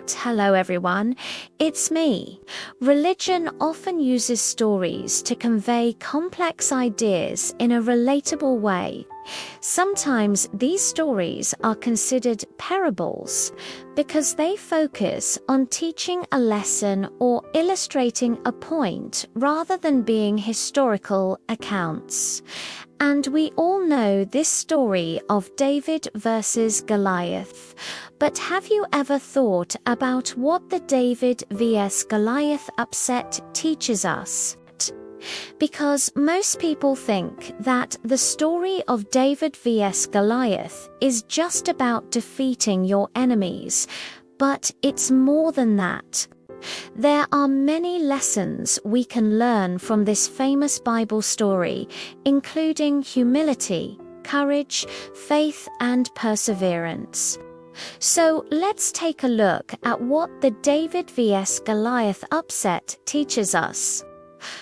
Hello everyone, it's me. Religion often uses stories to convey complex ideas in a relatable way. Sometimes these stories are considered parables because they focus on teaching a lesson or illustrating a point rather than being historical accounts. And we all know this story of David versus Goliath. But have you ever thought about what the David vs Goliath upset teaches us? Because most people think that the story of David vs Goliath is just about defeating your enemies, but it's more than that. There are many lessons we can learn from this famous Bible story, including humility, courage, faith, and perseverance. So let's take a look at what the David vs Goliath upset teaches us.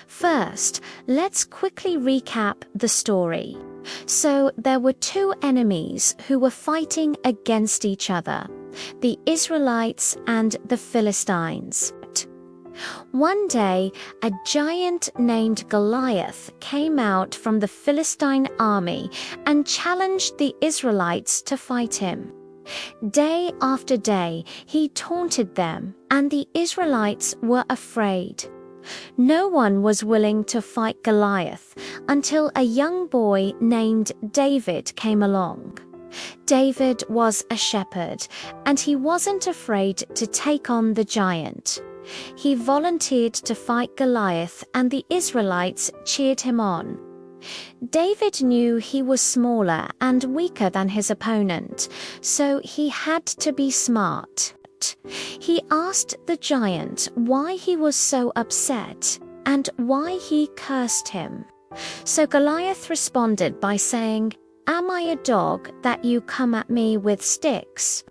First, let's quickly recap the story. So there were two enemies who were fighting against each other, the Israelites and the Philistines. One day, a giant named Goliath came out from the Philistine army and challenged the Israelites to fight him. Day after day, he taunted them, and the Israelites were afraid. No one was willing to fight Goliath until a young boy named David came along. David was a shepherd, and he wasn't afraid to take on the giant. He volunteered to fight Goliath, and the Israelites cheered him on. David knew he was smaller and weaker than his opponent, so he had to be smart. He asked the giant why he was so upset and why he cursed him. So Goliath responded by saying, "Am I a dog that you come at me with sticks?"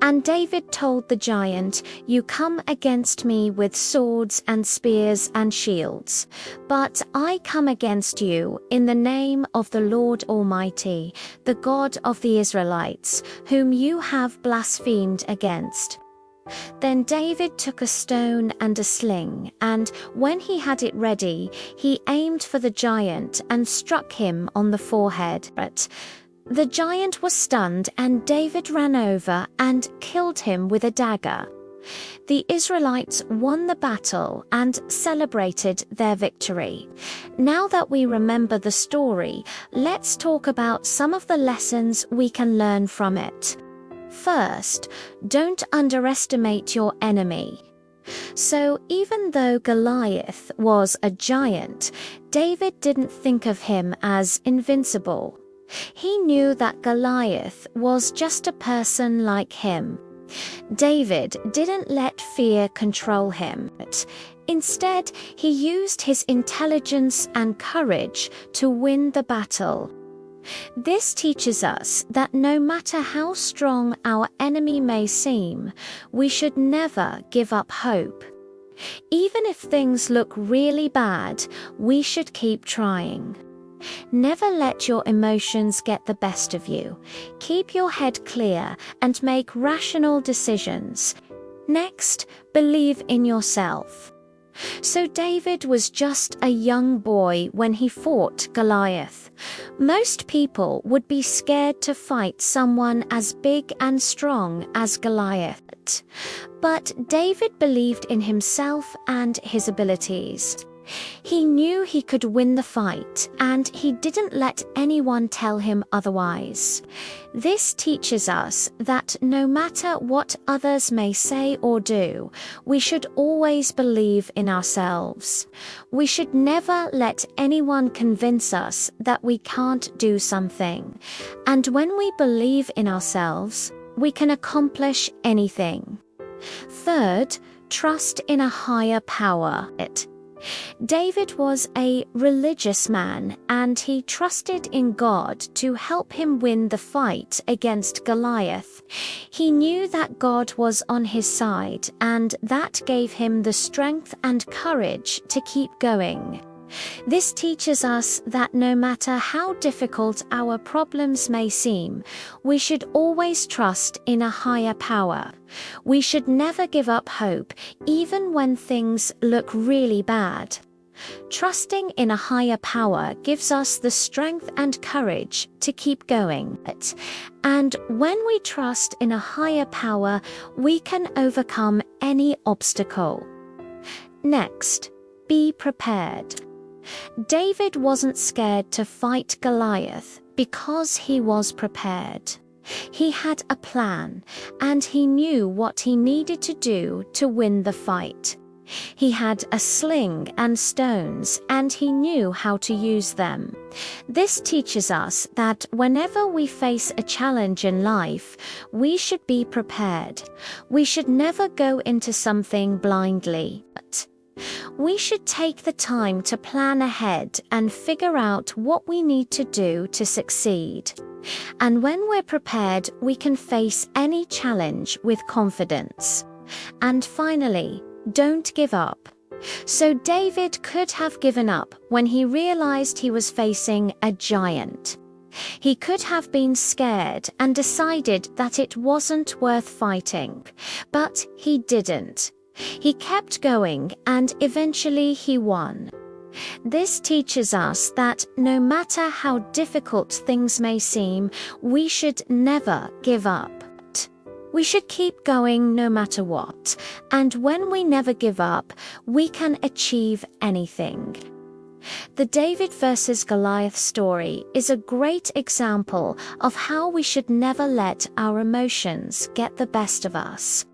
And David told the giant, "You come against me with swords and spears and shields, but I come against you in the name of the Lord Almighty, the God of the Israelites, whom you have blasphemed against." Then David took a stone and a sling, and when he had it ready, he aimed for the giant and struck him on the forehead. But the giant was stunned, and David ran over and killed him with a dagger. The Israelites won the battle and celebrated their victory. Now that we remember the story, let's talk about some of the lessons we can learn from it. First, don't underestimate your enemy. So even though Goliath was a giant, David didn't think of him as invincible. He knew that Goliath was just a person like him. David didn't let fear control him. Instead, he used his intelligence and courage to win the battle. This teaches us that no matter how strong our enemy may seem, we should never give up hope. Even if things look really bad, we should keep trying. Never let your emotions get the best of you. Keep your head clear and make rational decisions. Next, believe in yourself. So David was just a young boy when he fought Goliath. Most people would be scared to fight someone as big and strong as Goliath. But David believed in himself and his abilities. He knew he could win the fight, and he didn't let anyone tell him otherwise. This teaches us that no matter what others may say or do, we should always believe in ourselves. We should never let anyone convince us that we can't do something. And when we believe in ourselves, we can accomplish anything. Third, trust in a higher power. David was a religious man, and he trusted in God to help him win the fight against Goliath. He knew that God was on his side, and that gave him the strength and courage to keep going. This teaches us that no matter how difficult our problems may seem, we should always trust in a higher power. We should never give up hope, even when things look really bad. Trusting in a higher power gives us the strength and courage to keep going. And when we trust in a higher power, we can overcome any obstacle. Next, be prepared. David wasn't scared to fight Goliath because he was prepared. He had a plan, and he knew what he needed to do to win the fight. He had a sling and stones, and he knew how to use them. This teaches us that whenever we face a challenge in life, we should be prepared. We should never go into something blindly. We should take the time to plan ahead and figure out what we need to do to succeed. And when we're prepared, we can face any challenge with confidence. And finally, don't give up. So David could have given up when he realized he was facing a giant. He could have been scared and decided that it wasn't worth fighting, but he didn't. He kept going, and eventually he won. This teaches us that no matter how difficult things may seem, we should never give up. We should keep going no matter what, and when we never give up, we can achieve anything. The David versus Goliath story is a great example of how we should never let our emotions get the best of us.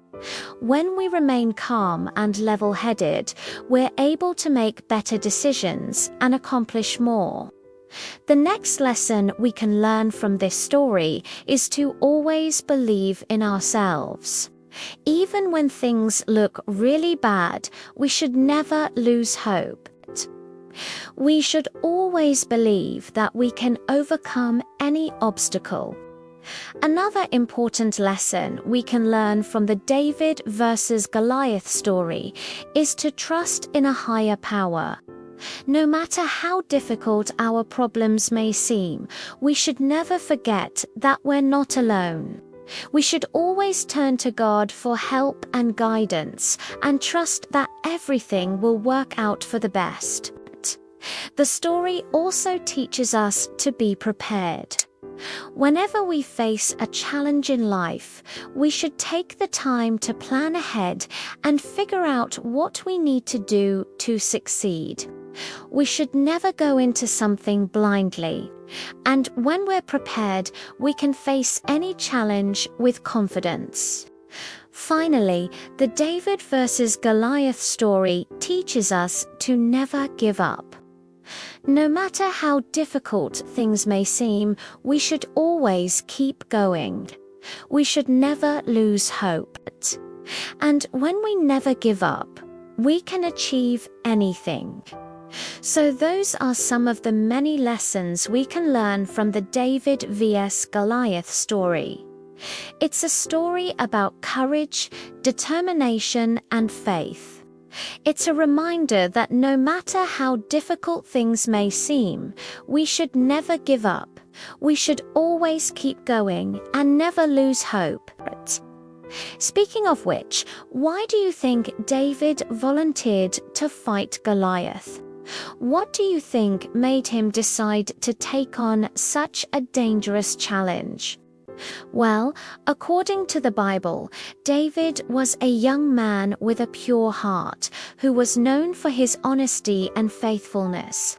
When we remain calm and level-headed, we're able to make better decisions and accomplish more. The next lesson we can learn from this story is to always believe in ourselves. Even when things look really bad, we should never lose hope. We should always believe that we can overcome any obstacle. Another important lesson we can learn from the David versus Goliath story is to trust in a higher power. No matter how difficult our problems may seem, we should never forget that we're not alone. We should always turn to God for help and guidance and trust that everything will work out for the best. The story also teaches us to be prepared. Whenever we face a challenge in life, we should take the time to plan ahead and figure out what we need to do to succeed. We should never go into something blindly, and when we're prepared, we can face any challenge with confidence. Finally, the David versus Goliath story teaches us to never give up. No matter how difficult things may seem, we should always keep going. We should never lose hope. And when we never give up, we can achieve anything. So those are some of the many lessons we can learn from the David vs. Goliath story. It's a story about courage, determination, and faith. It's a reminder that no matter how difficult things may seem, we should never give up. We should always keep going and never lose hope. Speaking of which, why do you think David volunteered to fight Goliath? What do you think made him decide to take on such a dangerous challenge? Well, according to the Bible, David was a young man with a pure heart, who was known for his honesty and faithfulness.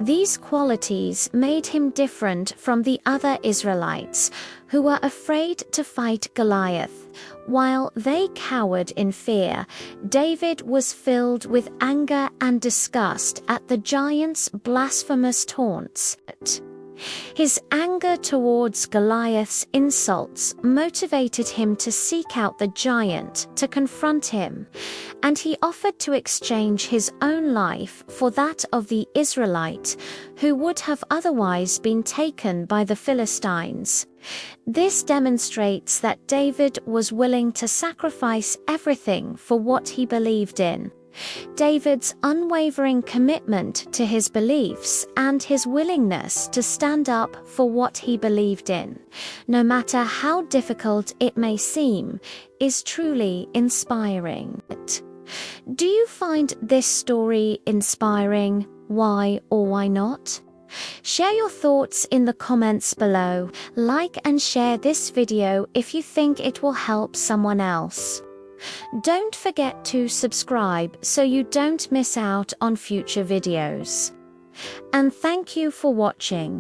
These qualities made him different from the other Israelites, who were afraid to fight Goliath. While they cowered in fear, David was filled with anger and disgust at the giant's blasphemous taunts. His anger towards Goliath's insults motivated him to seek out the giant to confront him, and he offered to exchange his own life for that of the Israelite, who would have otherwise been taken by the Philistines. This demonstrates that David was willing to sacrifice everything for what he believed in. David's unwavering commitment to his beliefs and his willingness to stand up for what he believed in, no matter how difficult it may seem, is truly inspiring. Do you find this story inspiring? Why or why not? Share your thoughts in the comments below. Like and share this video if you think it will help someone else. Don't forget to subscribe so you don't miss out on future videos. And thank you for watching.